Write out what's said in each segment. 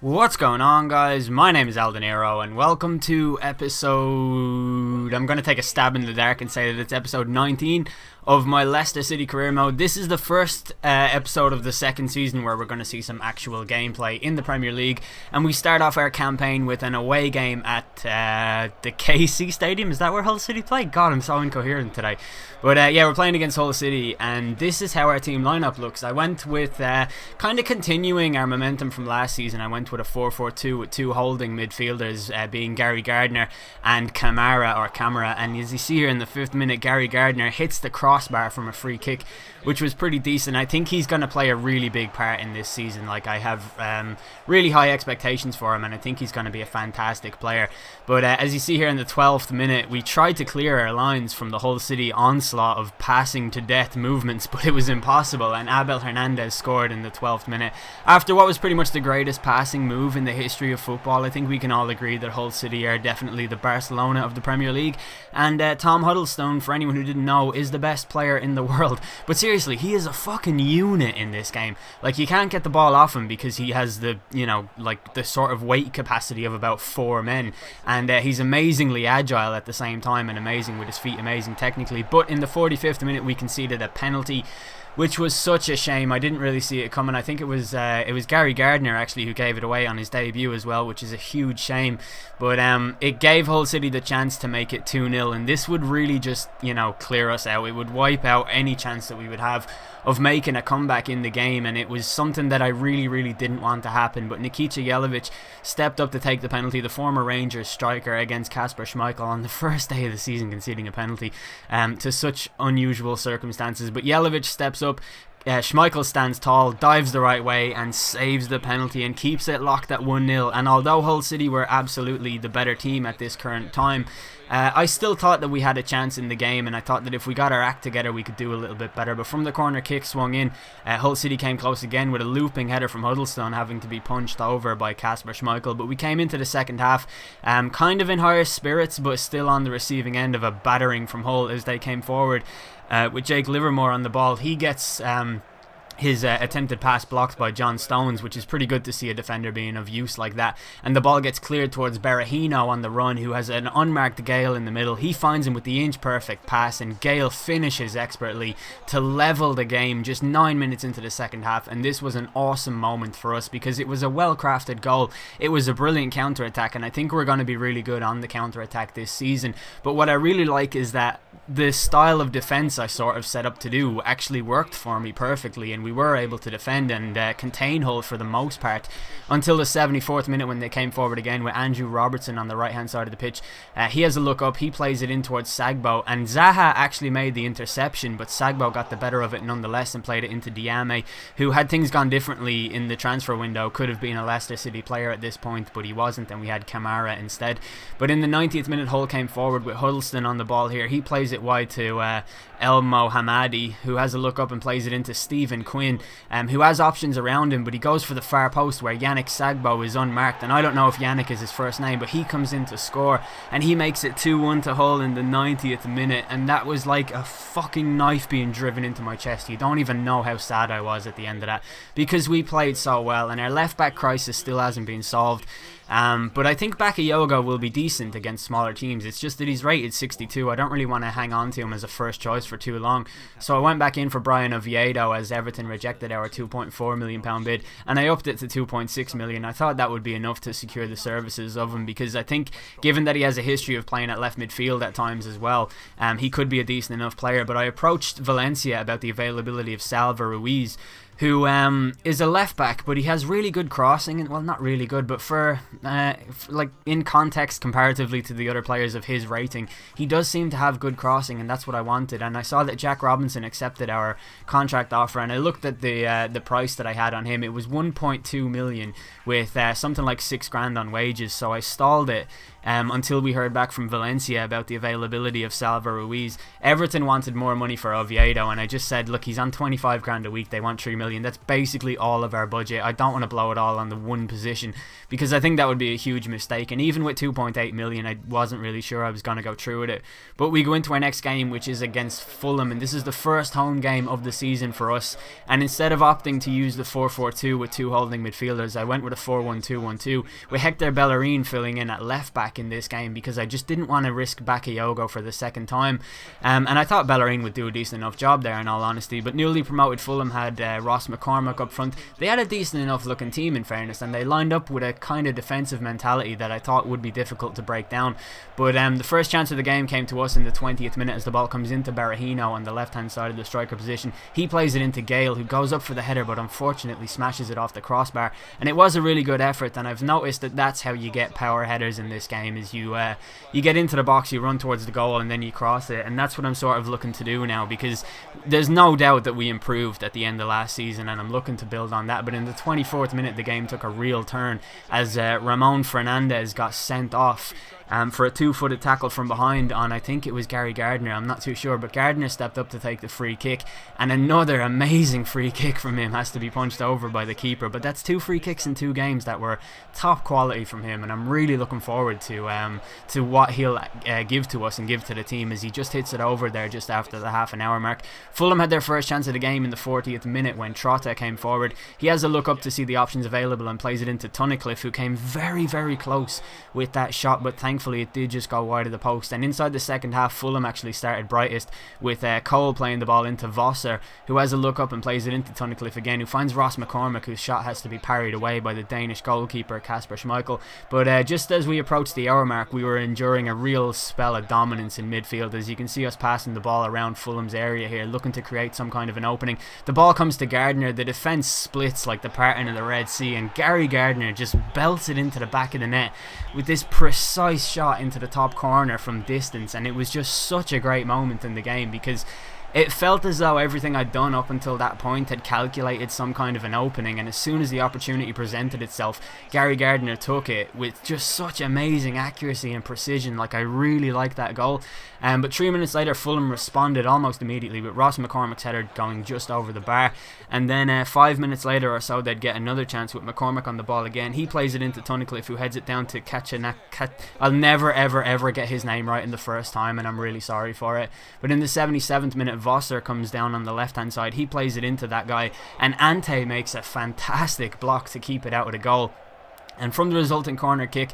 What's going on, guys? My name is Aldenero, and welcome to episode... I'm going to take a stab in the dark and say that it's episode 19 of my Leicester City career mode. This is the first episode of the second season where we're going to see some actual gameplay in the Premier League, and we start off our campaign with an away game at the KC Stadium. Is that where Hull City play? God, I'm so incoherent today. But yeah, we're playing against Hull City, and this is how our team lineup looks. I went with kind of continuing our momentum from last season. I went with a 4-4-2 with two holding midfielders, being Gary Gardner and Camara. And as you see here in the 5th minute, Gary Gardner hits the crossbar from a free kick, which was pretty decent. I think he's going to play a really big part in this season. Like, I have really high expectations for him, and I think he's going to be a fantastic player. But as you see here in the 12th minute, we tried to clear our lines from the Hull City onslaught of passing to death movements, but it was impossible, and Abel Hernandez scored in the 12th minute after what was pretty much the greatest passing move in the history of football. I think we can all agree that Hull City are definitely the Barcelona of the Premier League, and Tom Huddlestone, for anyone who didn't know, is the best player in the world. But seriously, he is a fucking unit in this game. Like, you can't get the ball off him because he has the, like the sort of weight capacity of about 4 men, and he's amazingly agile at the same time, and amazing with his feet, amazing technically. But in the 45th minute, we conceded a penalty, which was such a shame. I didn't really see it coming. I think it was Gary Gardner actually who gave it away on his debut as well, which is a huge shame. But it gave Hull City the chance to make it 2-0, and this would really just, clear us out. It would wipe out any chance that we would have of making a comeback in the game, and it was something that I really didn't want to happen. But Nikita Jelavic stepped up to take the penalty, the former Rangers striker, against Kasper Schmeichel on the first day of the season, conceding a penalty to such unusual circumstances. But Jelavic steps up. Schmeichel stands tall, dives the right way, and saves the penalty and keeps it locked at 1-0. And although Hull City were absolutely the better team at this current time, I still thought that we had a chance in the game, and I thought that if we got our act together we could do a little bit better. But from the corner kick swung in, Hull City came close again with a looping header from Huddlestone having to be punched over by Kasper Schmeichel. But we came into the second half kind of in higher spirits, but still on the receiving end of a battering from Hull as they came forward with Jake Livermore on the ball. He gets his attempted pass blocked by John Stones, which is pretty good to see a defender being of use like that, and the ball gets cleared towards Berahino on the run, who has an unmarked Gale in the middle. He finds him with the inch perfect pass, and Gale finishes expertly to level the game just 9 minutes into the second half. And this was an awesome moment for us because it was a well crafted goal. It was a brilliant counter attack, and I think we're going to be really good on the counter attack this season. But what I really like is that the style of defense I sort of set up to do actually worked for me perfectly, and we were able to defend and contain Hull for the most part until the 74th minute, when they came forward again with Andrew Robertson on the right hand side of the pitch. He has a look up, he plays it in towards Sagbo, and Zaha actually made the interception, but Sagbo got the better of it nonetheless and played it into Diame, who, had things gone differently in the transfer window, could have been a Leicester City player at this point, but he wasn't, and we had Camara instead. But in the 90th minute, Hull came forward with Huddleston on the ball here. He plays it wide to Elmo Hamadi, who has a look up and plays it into Stephen Quinn, who has options around him, but he goes for the far post where Yannick Sagbo is unmarked, and I don't know if Yannick is his first name, but he comes in to score, and he makes it 2-1 to Hull in the 90th minute, and that was like a fucking knife being driven into my chest. You don't even know how sad I was at the end of that, because we played so well, and our left back crisis still hasn't been solved. But I think Bakayoko will be decent against smaller teams. It's just that he's rated 62. I don't really want to hang on to him as a first choice for too long. So I went back in for Brian Oviedo as Everton rejected our £2.4 million bid, and I upped it to £2.6 million. I thought that would be enough to secure the services of him, because I think, given that he has a history of playing at left midfield at times as well, he could be a decent enough player. But I approached Valencia about the availability of Salva Ruiz, who is a left back, but he has really good crossing, and well, not really good, but for like in context comparatively to the other players of his rating, he does seem to have good crossing, and that's what I wanted. And I saw that Jack Robinson accepted our contract offer, and I looked at the price that I had on him. It was 1.2 million with something like $6,000 on wages, so I stalled it until we heard back from Valencia about the availability of Salva Ruiz. Everton wanted more money for Oviedo, and I just said, look, he's on 25 grand a week, they want 3 million million. That's basically all of our budget. I don't want to blow it all on the one position, because I think that would be a huge mistake. And even with 2.8 million, I wasn't really sure I was going to go through with it. But we go into our next game, which is against Fulham, and this is the first home game of the season for us. And instead of opting to use the 4-4-2 with two holding midfielders, I went with a 4-1-2-1-2 with Hector Bellerin filling in at left back in this game, because I just didn't want to risk Bakayoko for the second time. And I thought Bellerin would do a decent enough job there, in all honesty. But newly promoted Fulham had Ross McCormack up front. They had a decent enough looking team, in fairness, and they lined up with a kind of defensive mentality that I thought would be difficult to break down. But the first chance of the game came to us in the 20th minute as the ball comes into Berahino on the left hand side of the striker position. He plays it into Gale, who goes up for the header but unfortunately smashes it off the crossbar. And it was a really good effort, and I've noticed that that's how you get power headers in this game, is you get into the box, you run towards the goal, and then you cross it. And that's what I'm sort of looking to do now, because there's no doubt that we improved at the end of last season, and I'm looking to build on that. But in the 24th minute, the game took a real turn as Ramon Fernandez got sent off for a two-footed tackle from behind on, I think it was Gary Gardner, I'm not too sure, but Gardner stepped up to take the free kick, and another amazing free kick from him has to be punched over by the keeper. But that's two free kicks in 2 games that were top quality from him, and I'm really looking forward to what he'll give to us and give to the team, as he just hits it over there just after the half an hour mark. Fulham had their first chance of the game in the 40th minute when Trotta came forward. He has a look up to see the options available and plays it into Tunnicliffe, who came very, very close with that shot, but thankfully it did just go wide of the post. And inside the second half, Fulham actually started brightest with Cole playing the ball into Vosser, who has a look up and plays it into Tunnicliffe again, who finds Ross McCormack, whose shot has to be parried away by the Danish goalkeeper Kasper Schmeichel. But just as we approached the hour mark, we were enduring a real spell of dominance in midfield, as you can see us passing the ball around Fulham's area here, looking to create some kind of an opening. The ball comes to Gardner, the defence splits like the parting of the Red Sea, and Gary Gardner just belts it into the back of the net with this precise shot into the top corner from distance. And it was just such a great moment in the game, because it felt as though everything I'd done up until that point had calculated some kind of an opening, and as soon as the opportunity presented itself, Gary Gardner took it with just such amazing accuracy and precision. Like, I really liked that goal. But 3 minutes later, Fulham responded almost immediately with Ross McCormack's header going just over the bar. And then 5 minutes later or so, they'd get another chance with McCormack on the ball again. He plays it into Tunnicliffe, who heads it down to I'll never ever get his name right in the first time, and I'm really sorry for it. But in the 77th minute, Vosser comes down on the left hand side. He plays it into that guy, and Ante makes a fantastic block to keep it out of the goal. And from the resulting corner kick,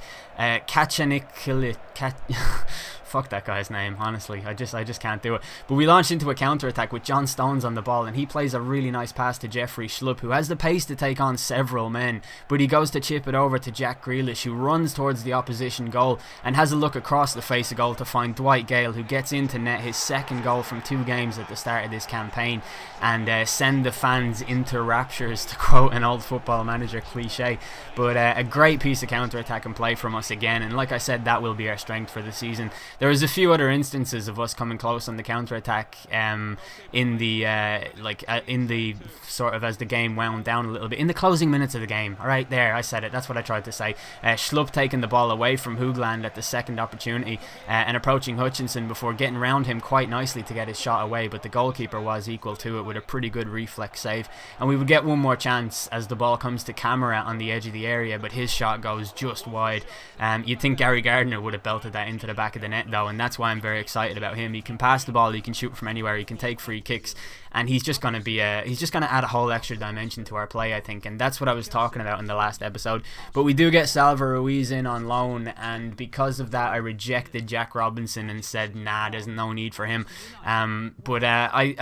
fuck that guy's name, honestly. I just can't do it. But we launched into a counter-attack with John Stones on the ball, and he plays a really nice pass to Jeffrey Schlupp, who has the pace to take on several men. But he goes to chip it over to Jack Grealish, who runs towards the opposition goal and has a look across the face of goal to find Dwight Gale, who gets into net his second goal from 2 games at the start of this campaign, and send the fans into raptures, to quote an old Football Manager cliche. But a great piece of counter-attack and play from us again, and like I said, that will be our strength for the season. There was a few other instances of us coming close on the counter-attack in the sort of as the game wound down a little bit, in the closing minutes of the game. Alright, there, I said it, that's what I tried to say. Schlupp taking the ball away from Hoogland at the second opportunity and approaching Hutchinson before getting around him quite nicely to get his shot away, but the goalkeeper was equal to it with a pretty good reflex save. And we would get one more chance as the ball comes to Camera on the edge of the area, but his shot goes just wide. You'd think Gary Gardner would have belted that into the back of the net though, and that's why I'm very excited about him. He can pass the ball, he can shoot from anywhere, he can take free kicks, and he's just going to add a whole extra dimension to our play, I think, and that's what I was talking about in the last episode. But we do get Salva Ruiz in on loan, and because of that I rejected Jack Robinson and said nah, there's no need for him. But I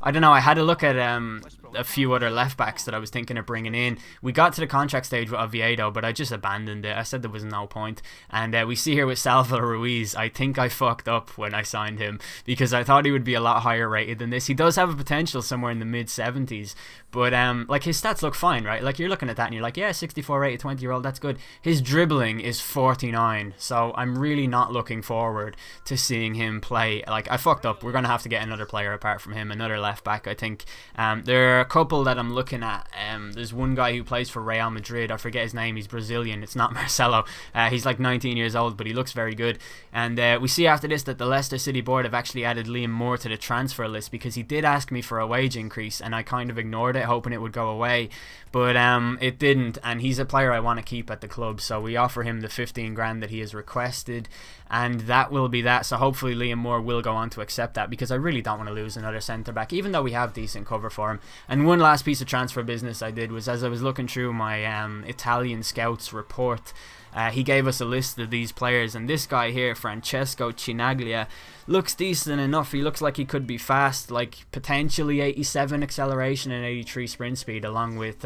don't know, I had a look at a few other left backs that I was thinking of bringing in. We got to the contract stage with Oviedo, but I just abandoned it. I said there was no point. And we see here with Salva Ruiz, I think I fucked up when I signed him, because I thought he would be a lot higher rated than this. He does have a potential somewhere in the mid 70s, but like his stats look fine, right? Like you're looking at that and you're like, yeah, 64 rated 20-year-old, that's good. His dribbling is 49, so I'm really not looking forward to seeing him play. Like, I fucked up. We're gonna have to get another player apart from him, another left back. I think there are a couple that I'm looking at. There's one guy who plays for Real Madrid. I forget his name. He's Brazilian. It's not Marcelo. He's like 19 years old, but he looks very good. And we see after this that the Leicester City board have actually added Liam Moore to the transfer list, because he did ask me for a wage increase, and I kind of ignored it, hoping it would go away. But it didn't, and he's a player I want to keep at the club, so we offer him the 15 grand that he has requested, and that will be that. So hopefully Liam Moore will go on to accept that, because I really don't want to lose another centre back, even though we have decent cover for him. And one last piece of transfer business I did was, as I was looking through my Italian scouts report, he gave us a list of these players, and this guy here, Francesco Chinaglia, looks decent enough. He looks like he could be fast, like potentially 87 acceleration and 83 sprint speed, along with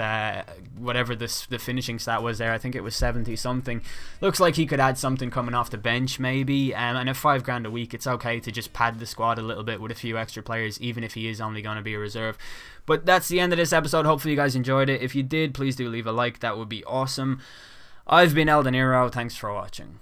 whatever the finishing stat was there. I think it was 70 something. Looks like he could add something coming off the bench maybe, and at 5 grand a week it's okay to just pad the squad a little bit with a few extra players, even if he is only going to be a reserve. But that's the end of this episode. Hopefully you guys enjoyed it. If you did, please do leave a like. That would be awesome. I've been El Dinero. Thanks for watching.